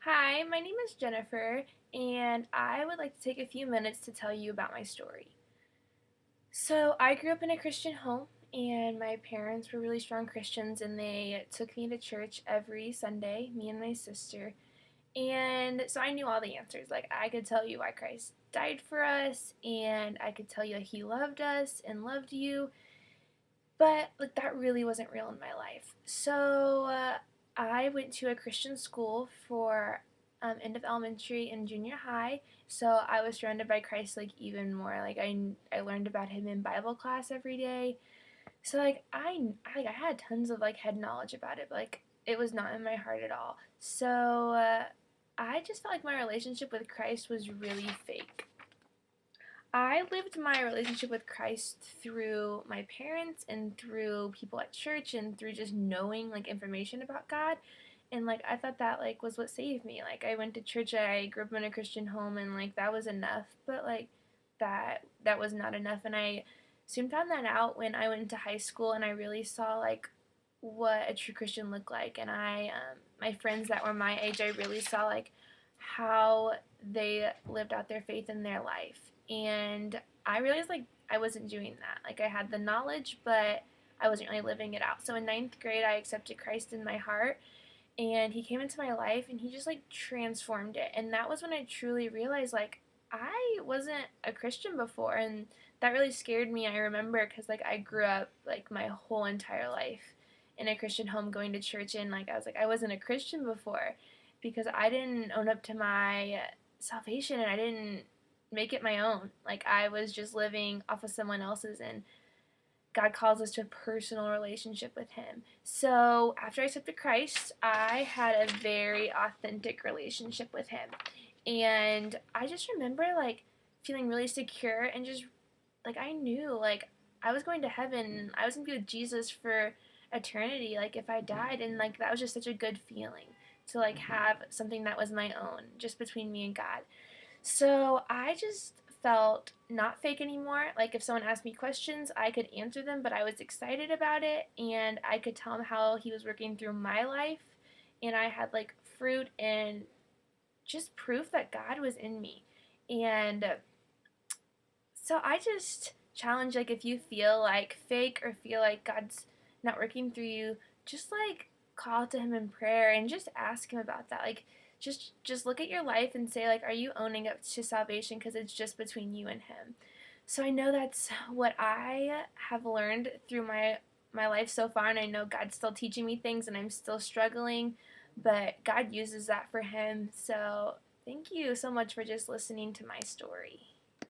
Hi, my name is Jennifer, and I would like to take a few minutes to tell you about my story. So, I grew up in a Christian home, and my parents were really strong Christians, and they took me to church every Sunday, me and my sister. And so I knew all the answers. Like, I could tell you why Christ died for us, and I could tell you he loved us and loved you, but like that really wasn't real in my life. So I went to a Christian school for end of elementary and junior high. So I was surrounded by Christ like even more. Like I learned about him in Bible class every day. So like I had tons of like head knowledge about it, but like it was not in my heart at all. So I just felt like my relationship with Christ was really fake. I lived my relationship with Christ through my parents and through people at church and through just knowing like information about God. And like I thought that like was what saved me. Like I went to church, I grew up in a Christian home, and like that was enough. But like that was not enough, and I soon found that out when I went into high school and I really saw like what a true Christian looked like. And I my friends that were my age, I really saw like how they lived out their faith in their life. And I realized like I wasn't doing that. Like I had the knowledge, but I wasn't really living it out. So in ninth grade, I accepted Christ in my heart, and he came into my life, and he just like transformed it. And that was when I truly realized like I wasn't a Christian before, and that really scared me. I remember because like I grew up like my whole entire life in a Christian home, going to church, and like I was like I wasn't a Christian before because I didn't own up to my salvation, and I didn't make it my own. Like I was just living off of someone else's, and God calls us to a personal relationship with him. So after I accepted Christ, I had a very authentic relationship with him. And I just remember like feeling really secure, and just like I knew like I was going to heaven. I was going to be with Jesus for eternity, like if I died. And like that was just such a good feeling to like have something that was my own, just between me and God. So I just felt not fake anymore. Like if someone asked me questions, I could answer them, but I was excited about it, and I could tell them how he was working through my life, and I had like fruit and just proof that God was in me. And so I just challenge, like, if you feel like fake or feel like God's not working through you, just like call to him in prayer and just ask him about that. Like just look at your life and say like, are you owning up to salvation, because it's just between you and him. So I know that's what I have learned through my life so far, and I know God's still teaching me things, and I'm still struggling, but God uses that for him. So thank you so much for just listening to my story.